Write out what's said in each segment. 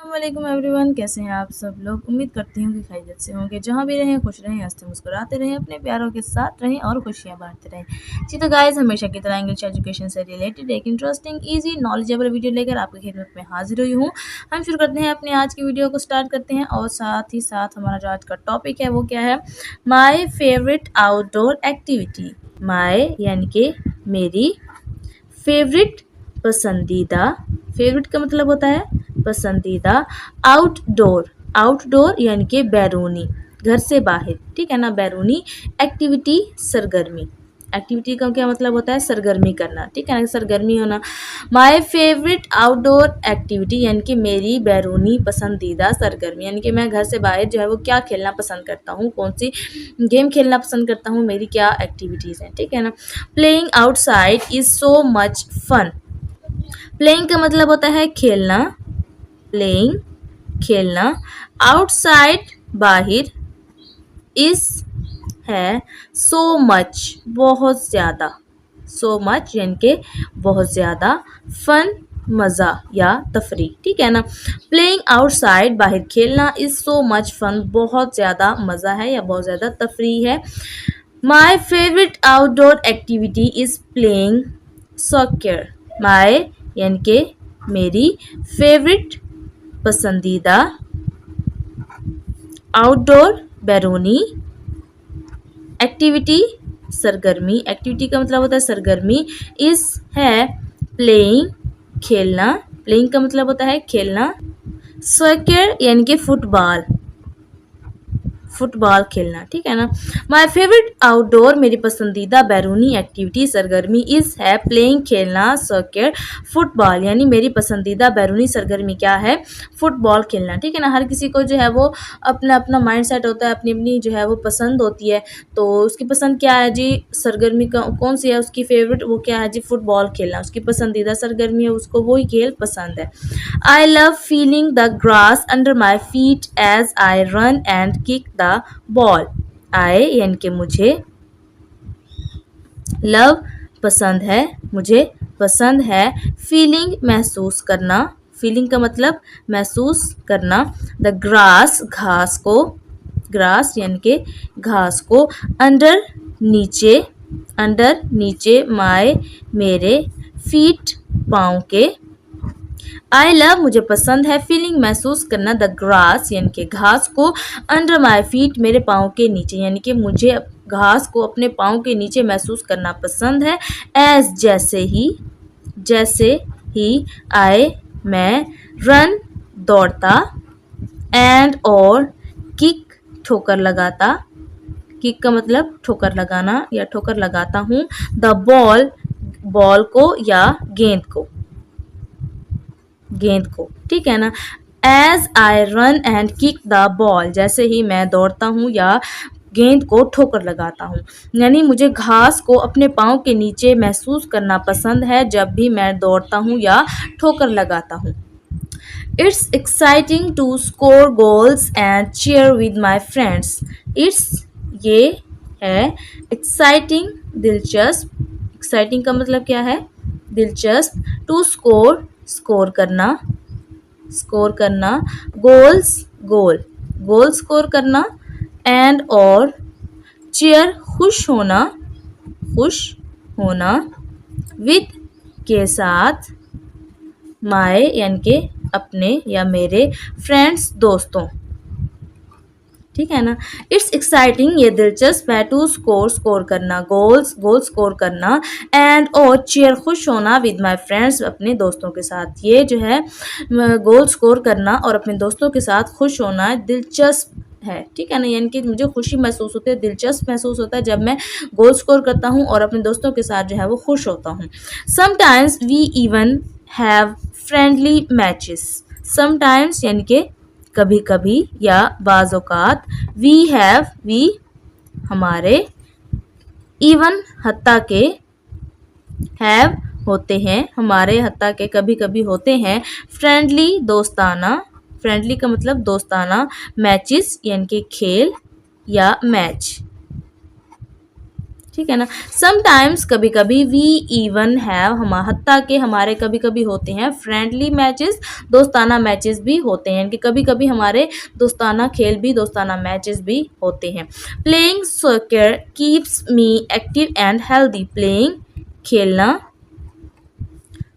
अस्सलामुअलैकुम एवरीवन, कैसे हैं आप सब लोग। उम्मीद करती हूँ कि खैरियत से होंगे। जहाँ भी रहें खुश रहें, हंसते मुस्कुराते रहें, अपने प्यारों के साथ रहें और खुशियाँ बांटते रहें। जी तो गाइस, हमेशा की तरह इंग्लिश एजुकेशन से रिलेटेड एक इंटरेस्टिंग ईजी नॉलेजेबल वीडियो लेकर आपकी खिदमत में हाजिर हुई हूँ। हम शुरू करते हैं अपनी आज की वीडियो को स्टार्ट करते हैं और साथ ही साथ हमारा जो आज का टॉपिक है वो क्या है, माई फेवरेट आउटडोर एक्टिविटी। माई यानी कि मेरी, फेवरेट पसंदीदा, फेवरेट का मतलब होता है पसंदीदा, आउटडोर, आउटडोर यानी कि बैरूनी, घर से बाहर, ठीक है ना। बैरूनी एक्टिविटी, सरगर्मी। एक्टिविटी का क्या मतलब होता है, सरगर्मी करना, ठीक है ना, सरगर्मी होना। माय फेवरेट आउटडोर एक्टिविटी यानी कि मेरी बैरूनी पसंदीदा सरगर्मी, यानी कि मैं घर से बाहर जो है वो क्या खेलना पसंद करता हूँ, कौन सी गेम खेलना पसंद करता हूँ, मेरी क्या एक्टिविटीज़ हैं, ठीक है ना। Playing outside is so much fun. Playing का मतलब होता है खेलना, प्लेइंग खेलना, आउटसाइड बाहर, इज है, सो मच बहुत ज़्यादा, सो मच यानी कि बहुत ज़्यादा, फन मज़ा या तफरी, ठीक है ना। प्लेइंग आउटसाइड बाहर खेलना, इज सो मच फन बहुत ज़्यादा मज़ा है या बहुत ज़्यादा तफरी है। My favourite outdoor activity is playing soccer. My यानी कि मेरी, फेवरेट पसंदीदा, आउटडोर बैरूनी, एक्टिविटी सरगर्मी, एक्टिविटी का मतलब होता है सरगर्मी, इस है प्लेइंग खेलना, प्लेइंग का मतलब होता है खेलना, सॉकर यानी कि फुटबॉल, फुटबॉल खेलना, ठीक है ना। माय फेवरेट आउटडोर, मेरी पसंदीदा बैरूनी एक्टिविटी सरगर्मी इस है प्लेइंग खेलना, सॉकर, फुटबॉल, यानी मेरी पसंदीदा बैरूनी सरगर्मी क्या है, फुटबॉल खेलना, ठीक है ना। हर किसी को जो है वो अपना अपना माइंड सेट होता है, अपनी अपनी जो है वो पसंद होती है, तो उसकी पसंद क्या है जी, सरगर्मी का कौन सी है उसकी फेवरेट, वो क्या है जी, फुटबॉल खेलना, उसकी पसंदीदा सरगर्मी है, उसको वही खेल पसंद है। I love feeling the grass under my feet as I run and kick the ball. I यानी कि मुझे, लव पसंद है, मुझे पसंद है, फीलिंग महसूस करना, फीलिंग का मतलब महसूस करना, द ग्रास घास को, ग्रास यानी कि घास को, अंडर नीचे, अंडर नीचे, माय मेरे, फीट पाँव के, आई लव मुझे पसंद है, फीलिंग महसूस करना, द ग्रास यानी कि घास को, अंडर माई फीट मेरे पाँव के नीचे, यानी कि मुझे घास को अपने पाँव के नीचे महसूस करना पसंद है। एज जैसे ही, आई मैं, रन दौड़ता, एंड और, किक ठोकर लगाता, किक का मतलब ठोकर लगाना या ठोकर लगाता हूँ, द बॉल बॉल को या गेंद को, गेंद को, ठीक है ना। As I run and kick the ball, जैसे ही मैं दौड़ता हूँ या गेंद को ठोकर लगाता हूँ, यानी मुझे घास को अपने पाँव के नीचे महसूस करना पसंद है जब भी मैं दौड़ता हूँ या ठोकर लगाता हूँ। It's exciting to score goals and cheer with my friends. It's ये है, एक्साइटिंग दिलचस्प, एक्साइटिंग का मतलब क्या है, दिलचस्प, टू स्कोर स्कोर करना, स्कोर करना, गोल्स गोल, गोल स्कोर करना, एंड और, चीयर खुश होना, खुश होना, विद के साथ, माय यानी कि अपने या मेरे, फ्रेंड्स दोस्तों, ठीक है ना। इट्स एक्साइटिंग ये दिलचस्प है, टू स्कोर स्कोर करना, गोल्स गोल स्कोर करना, एंड और चीयर खुश होना, विद माई फ्रेंड्स अपने दोस्तों के साथ। ये जो है गोल स्कोर करना और अपने दोस्तों के साथ खुश होना दिलचस्प है, ठीक है ना, यानी कि मुझे खुशी महसूस होती है, दिलचस्प महसूस होता है जब मैं गोल स्कोर करता हूँ और अपने दोस्तों के साथ जो है वो खुश होता हूँ। Sometimes we even have friendly matches. Sometimes यानी कि कभी कभी या बाज़ औक़ात, वी हमारे, इवन हत्ता के, हैव होते हैं, हमारे हत्ता के कभी कभी होते हैं, फ्रेंडली दोस्ताना, फ्रेंडली का मतलब दोस्ताना, मैचेस यानी कि खेल या मैच, ठीक है ना। समटाइम्स कभी कभी वी इवन हैव हम हत्ता के हमारे कभी कभी होते हैं फ्रेंडली मैचेस, दोस्ताना मैचेस भी होते हैं, कि कभी कभी हमारे दोस्ताना खेल भी दोस्ताना मैचेस भी होते हैं। Playing soccer keeps me active and healthy. Playing खेलना,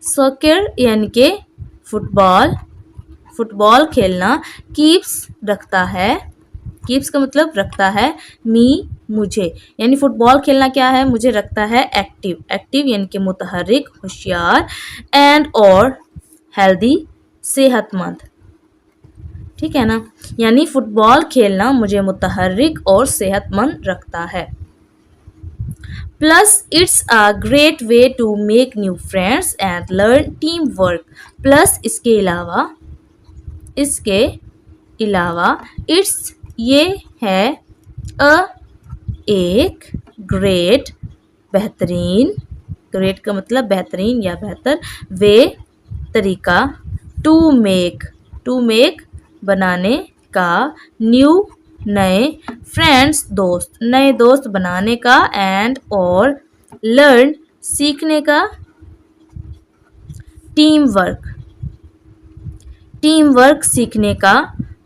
सॉकर यानी कि फुटबॉल, फुटबॉल खेलना, कीप्स रखता है, कीप्स का मतलब रखता है, मी मुझे, यानी फुटबॉल खेलना क्या है, मुझे रखता है एक्टिव, एक्टिव यानी कि मुतहर्रिक, होशियार, एंड और हेल्दी सेहतमंद, ठीक है ना। यानी फुटबॉल खेलना मुझे मुतहर्रिक और सेहतमंद रखता है। Plus it's a great way to make new friends and learn team work. Plus इसके अलावा, इसके अलावा, इट्स ये है, अ एक, ग्रेट बेहतरीन, ग्रेट का मतलब बेहतरीन या बेहतर, वे तरीका, टू मेक, टू मेक बनाने का, न्यू नए, फ्रेंड्स दोस्त, नए दोस्त बनाने का, एंड और लर्न सीखने का, टीम वर्क, टीम वर्क सीखने का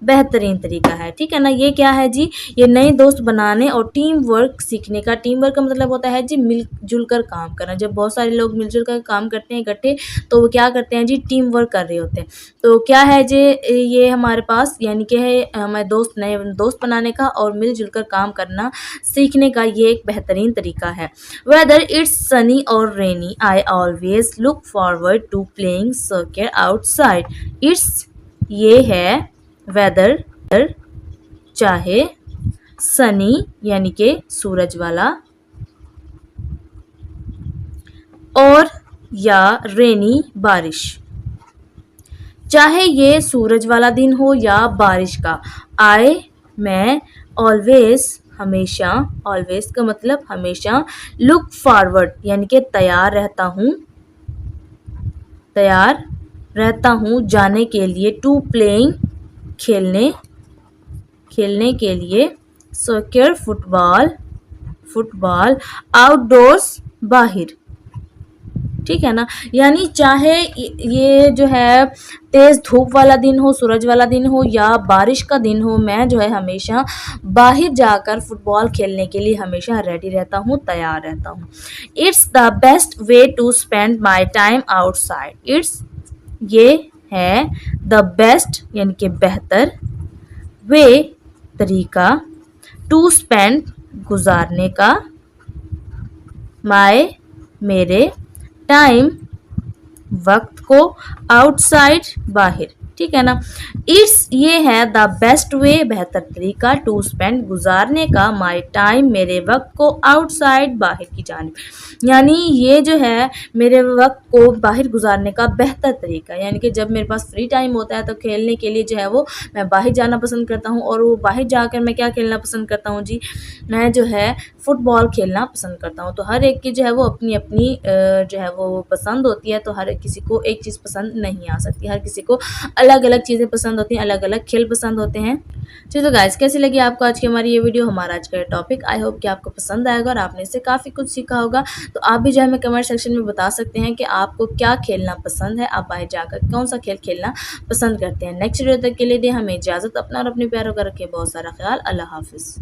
बेहतरीन तरीका है, ठीक है ना। ये क्या है जी, ये नए दोस्त बनाने और टीम वर्क सीखने का, टीम वर्क का मतलब होता है जी मिलजुल कर काम करना। जब बहुत सारे लोग मिलजुल कर काम करते हैं इकट्ठे, तो वो क्या करते हैं जी, टीम वर्क कर रहे होते हैं। तो क्या है जी, ये हमारे पास यानी कि है हमारे दोस्त, नए दोस्त बनाने का और मिलजुल कर काम करना सीखने का, ये एक बेहतरीन तरीका है। वेदर इट्स सनी और rainy I always look forward to playing soccer outside. It's ये है, वेदर चाहे, सनी यानी कि सूरज वाला, और या रेनी बारिश, चाहे ये सूरज वाला दिन हो या बारिश का। आई मैं, ऑलवेज हमेशा, ऑलवेज का मतलब हमेशा, लुक फॉरवर्ड यानी कि तैयार रहता हूँ, तैयार रहता हूँ जाने के लिए, टू प्लेइंग खेलने, खेलने के लिए, सॉकर फुटबॉल, फुटबॉल, आउटडोर्स बाहर, ठीक है ना। यानी चाहे ये जो है तेज़ धूप वाला दिन हो, सूरज वाला दिन हो या बारिश का दिन हो, मैं जो है हमेशा बाहर जाकर फुटबॉल खेलने के लिए हमेशा रेडी रहता हूँ, तैयार रहता हूँ। It's the best way to spend my time outside. It's ये है, द बेस्ट यानी कि बेहतर, वे तरीका, टू स्पेंड गुजारने का, माय मेरे, टाइम वक्त को, आउटसाइड बाहर, ठीक है ना। इट्स ये है, द बेस्ट वे बेहतर तरीका, टू स्पेंड गुजारने का, माय टाइम मेरे वक्त को, आउटसाइड बाहर की जानिब, यानी ये जो है मेरे वक्त को बाहर गुजारने का बेहतर तरीका, यानी कि जब मेरे पास फ्री टाइम होता है तो खेलने के लिए जो है वो मैं बाहर जाना पसंद करता हूँ। और वो बाहर जाकर मैं क्या खेलना पसंद करता हूँ जी, मैं जो है फुटबॉल खेलना पसंद करता हूँ। तो हर एक की जो है वो अपनी अपनी जो है वो पसंद होती है, तो हर एक किसी को एक चीज़ पसंद नहीं आ सकती, हर किसी को अलग अलग चीज़ें पसंद होती हैं, अलग अलग खेल पसंद होते हैं। चलिए तो गाइस, कैसी लगी आपको आज की हमारी ये वीडियो, हमारा आज का ये टॉपिक। आई होप कि आपको पसंद आएगा और आपने इससे काफ़ी कुछ सीखा होगा। तो आप भी जो है हमें कमेंट सेक्शन में बता सकते हैं कि आपको क्या खेलना पसंद है, आप बाहर जाकर कौन सा खेल खेलना पसंद करते हैं। नेक्स्ट वीडियो तक के लिए दे हमें इजाज़त, अपना और अपने प्यारों का रखें बहुत सारा ख्याल। अल्लाह हाफिज़।